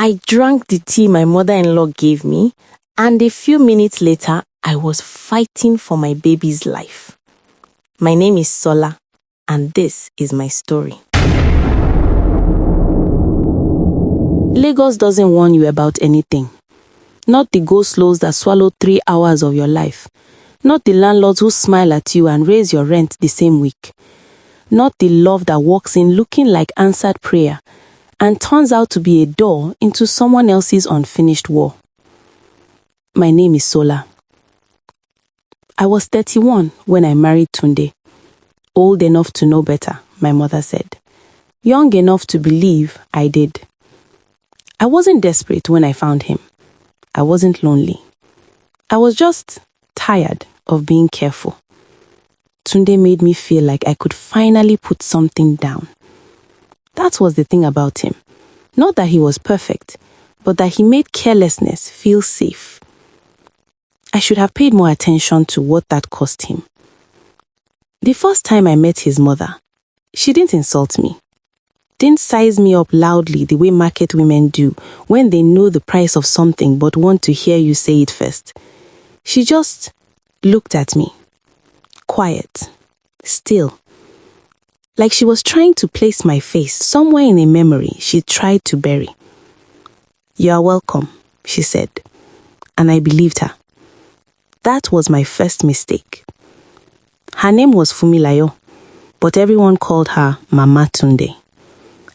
I drank the tea my mother-in-law gave me, and a few minutes later, I was fighting for my baby's life. My name is Sola, and this is my story. Lagos doesn't warn you about anything. Not the go-slows that swallow 3 hours of your life. Not the landlords who smile at you and raise your rent the same week. Not the love that walks in looking like answered prayer and turns out to be a door into someone else's unfinished war. My name is Sola. I was 31 when I married Tunde. Old enough to know better, my mother said. Young enough to believe I did. I wasn't desperate when I found him. I wasn't lonely. I was just tired of being careful. Tunde made me feel like I could finally put something down. That was the thing about him. Not that he was perfect, but that he made carelessness feel safe. I should have paid more attention to what that cost him. The first time I met his mother, she didn't insult me. Didn't size me up loudly the way market women do when they know the price of something but want to hear you say it first. She just looked at me, quiet, still, like she was trying to place my face somewhere in a memory she tried to bury. "You are welcome," she said, and I believed her. That was my first mistake. Her name was Fumilayo, but everyone called her Mama Tunde.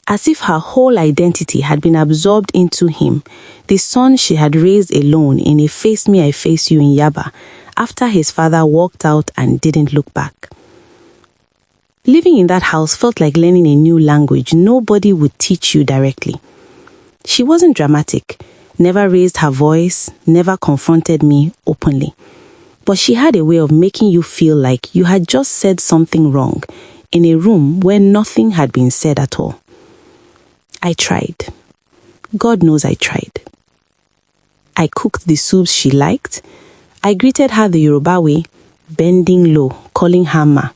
As if her whole identity had been absorbed into him, the son she had raised alone in a face me I face you in Yaba, after his father walked out and didn't look back. Living in that house felt like learning a new language nobody would teach you directly. She wasn't dramatic, never raised her voice, never confronted me openly. But she had a way of making you feel like you had just said something wrong in a room where nothing had been said at all. I tried. God knows I tried. I cooked the soups she liked. I greeted her the Yoruba way, bending low, calling her Ma.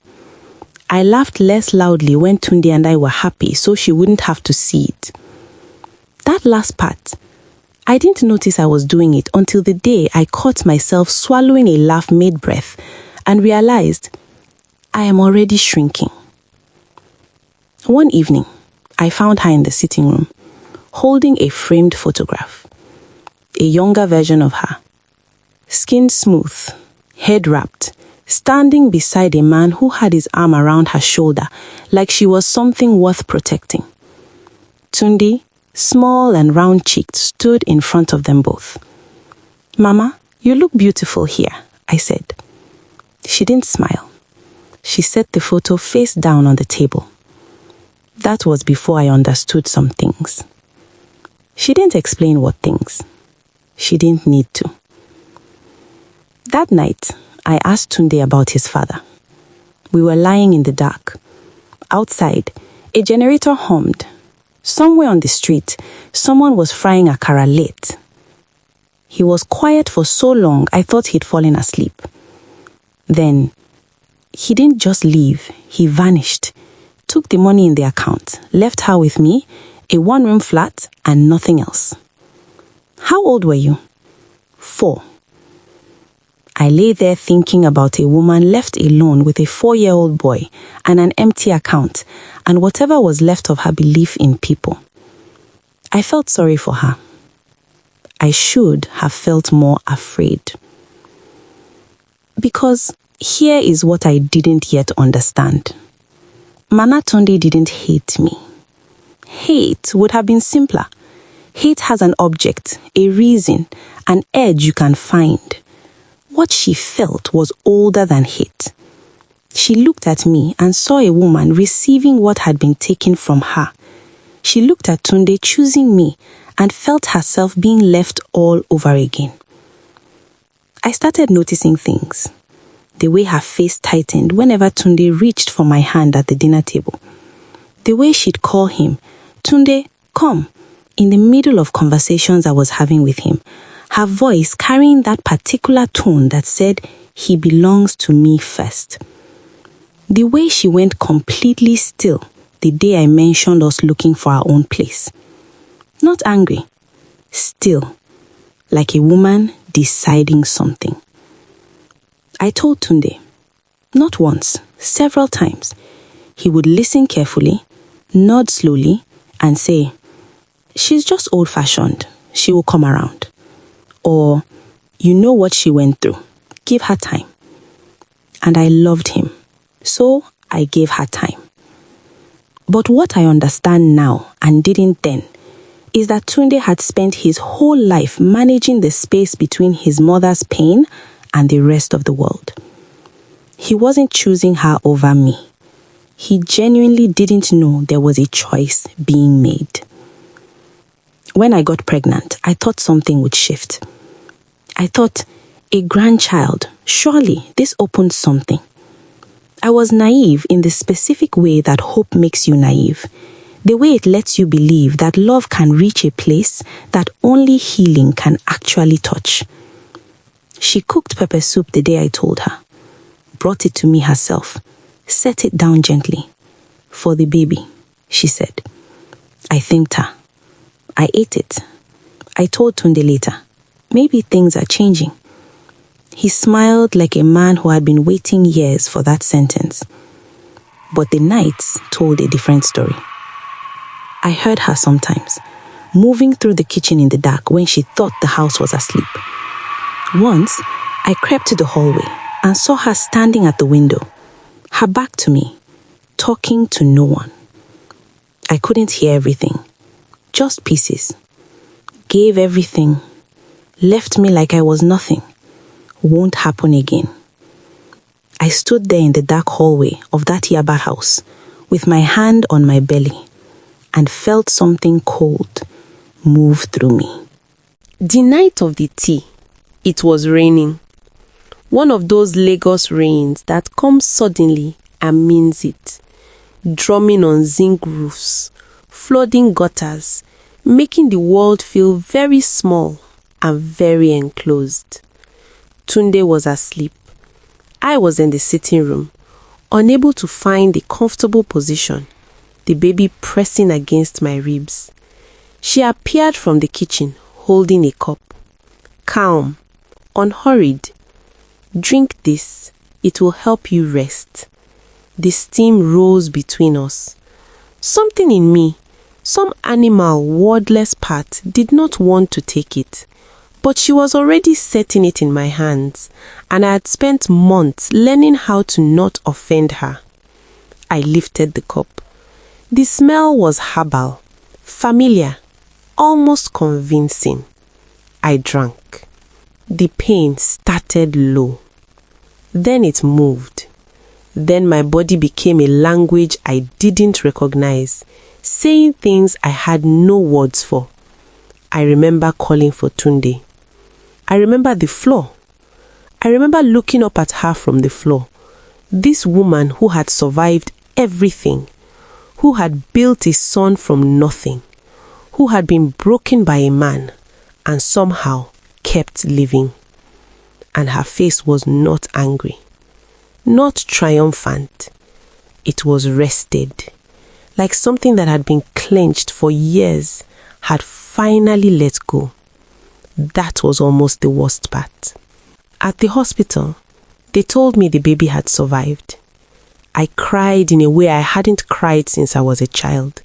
I laughed less loudly when Tunde and I were happy so she wouldn't have to see it. That last part, I didn't notice I was doing it until the day I caught myself swallowing a laugh mid-breath and realized I am already shrinking. One evening, I found her in the sitting room, holding a framed photograph. A younger version of her. Skin smooth, head wrapped, standing beside a man who had his arm around her shoulder like she was something worth protecting. Tunde, small and round-cheeked, stood in front of them both. "Mama, you look beautiful here," I said. She didn't smile. She set the photo face down on the table. That was before I understood some things. She didn't explain what things. She didn't need to. That night, I asked Tunde about his father. We were lying in the dark. Outside, a generator hummed. Somewhere on the street, someone was frying akara late. He was quiet for so long, I thought he'd fallen asleep. Then, he didn't just leave, he vanished. Took the money in the account, left her with me, a one-room flat, and nothing else. "How old were you?" 4. I lay there thinking about a woman left alone with a 4-year-old boy and an empty account, and whatever was left of her belief in people. I felt sorry for her. I should have felt more afraid. Because here is what I didn't yet understand. Mama Tunde didn't hate me. Hate would have been simpler. Hate has an object, a reason, an edge you can find. What she felt was older than hate. She looked at me and saw a woman receiving what had been taken from her. She looked at Tunde choosing me and felt herself being left all over again. I started noticing things. The way her face tightened whenever Tunde reached for my hand at the dinner table. The way she'd call him, "Tunde, come," in the middle of conversations I was having with him. Her voice carrying that particular tone that said, "He belongs to me first." The way she went completely still the day I mentioned us looking for our own place. Not angry, still, like a woman deciding something. I told Tunde, not once, several times. He would listen carefully, nod slowly, and say, "She's just old-fashioned. She will come around." Or, "You know what she went through. Give her time." And I loved him, so I gave her time. But what I understand now and didn't then is that Tunde had spent his whole life managing the space between his mother's pain and the rest of the world. He wasn't choosing her over me. He genuinely didn't know there was a choice being made. When I got pregnant, I thought something would shift. I thought, a grandchild, surely this opened something. I was naive in the specific way that hope makes you naive. The way it lets you believe that love can reach a place that only healing can actually touch. She cooked pepper soup the day I told her, brought it to me herself, set it down gently. "For the baby," she said. I thanked her. I ate it. I told Tunde later, maybe things are changing. He smiled like a man who had been waiting years for that sentence. But the nights told a different story. I heard her sometimes, moving through the kitchen in the dark when she thought the house was asleep. Once, I crept to the hallway and saw her standing at the window, her back to me, talking to no one. I couldn't hear everything, just pieces. Gave everything, left me like I was nothing. Won't happen again. I stood there in the dark hallway of that Yaba house with my hand on my belly and felt something cold move through me. The night of the tea, it was raining. One of those Lagos rains that comes suddenly and means it, drumming on zinc roofs, flooding gutters, making the world feel very small and very enclosed. Tunde was asleep. I was in the sitting room, unable to find a comfortable position, the baby pressing against my ribs. She appeared from the kitchen, holding a cup. Calm, unhurried. "Drink this. It will help you rest." The steam rose between us. Something in me, some animal wordless part, did not want to take it. But she was already setting it in my hands, and I had spent months learning how to not offend her. I lifted the cup. The smell was herbal, familiar, almost convincing. I drank. The pain started low. Then it moved. Then my body became a language I didn't recognize, saying things I had no words for. I remember calling for Tunde. I remember the floor. I remember looking up at her from the floor. This woman who had survived everything, who had built a son from nothing, who had been broken by a man and somehow kept living. And her face was not angry, not triumphant. It was rested, like something that had been clenched for years had finally let go. That was almost the worst part. At the hospital, they told me the baby had survived. I cried in a way I hadn't cried since I was a child.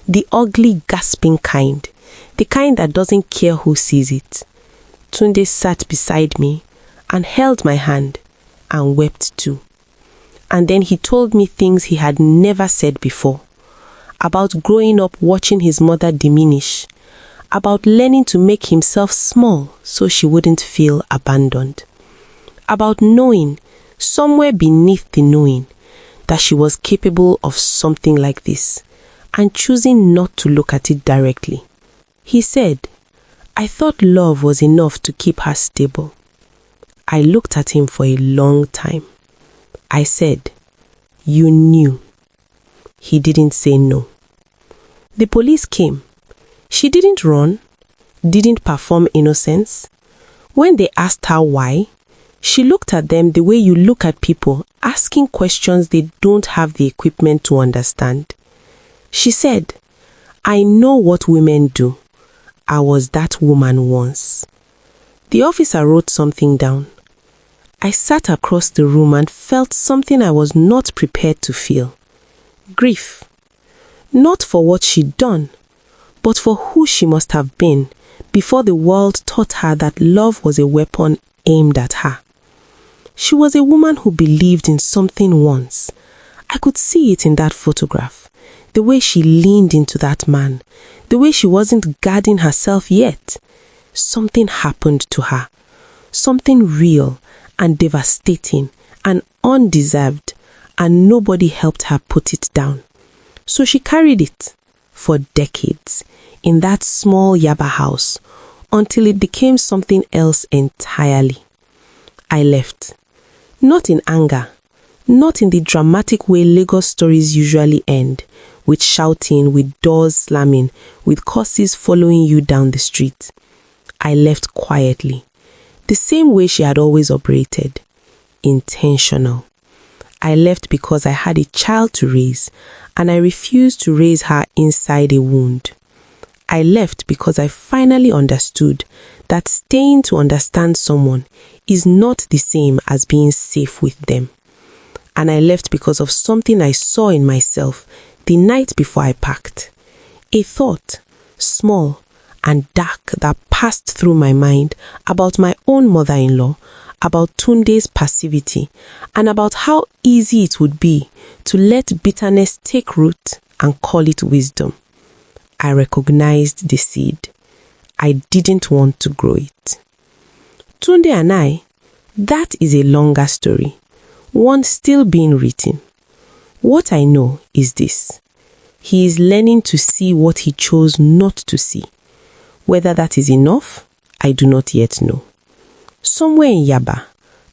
The ugly, gasping kind. The kind that doesn't care who sees it. Tunde sat beside me and held my hand and wept too. And then he told me things he had never said before. About growing up watching his mother diminish. About learning to make himself small so she wouldn't feel abandoned. About knowing, somewhere beneath the knowing, that she was capable of something like this, and choosing not to look at it directly. He said, "I thought love was enough to keep her stable." I looked at him for a long time. I said, "You knew." He didn't say no. The police came. She didn't run, didn't perform innocence. When they asked her why, she looked at them the way you look at people asking questions they don't have the equipment to understand. She said, "I know what women do. I was that woman once. The officer wrote something down. I sat across the room and felt something I was not prepared to feel. Grief. Not for what she'd done, but for who she must have been before the world taught her that love was a weapon aimed at her. She was a woman who believed in something once. I could see it in that photograph, the way she leaned into that man, the way she wasn't guarding herself yet. Something happened to her, something real and devastating and undeserved, and nobody helped her put it down. So she carried it for decades in that small Yaba house until it became something else entirely. I left. Not in anger, not in the dramatic way Lagos stories usually end, with shouting, with doors slamming, with curses following you down the street. I left quietly, the same way she had always operated, intentional. I left because I had a child to raise, and I refused to raise her inside a wound. I left because I finally understood that staying to understand someone is not the same as being safe with them. And I left because of something I saw in myself the night before I packed. A thought, small and dark, that passed through my mind about my own mother-in-law, about Tunde's passivity, and about how easy it would be to let bitterness take root and call it wisdom. I recognized the seed. I didn't want to grow it. Tunde and I, that is a longer story, one still being written. What I know is this: he is learning to see what he chose not to see. Whether that is enough, I do not yet know. Somewhere in Yaba,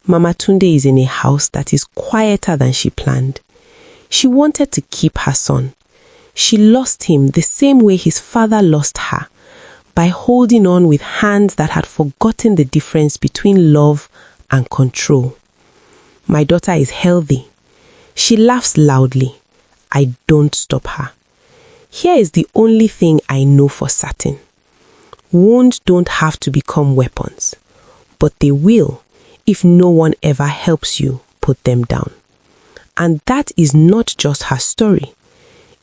Mama Tunde is in a house that is quieter than she planned. She wanted to keep her son. She lost him the same way his father lost her, by holding on with hands that had forgotten the difference between love and control. My daughter is healthy. She laughs loudly. I don't stop her. Here is the only thing I know for certain. Wounds don't have to become weapons, but they will if no one ever helps you put them down. And that is not just her story.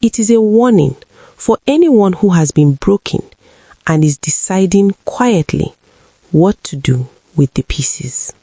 It is a warning for anyone who has been broken and is deciding quietly what to do with the pieces.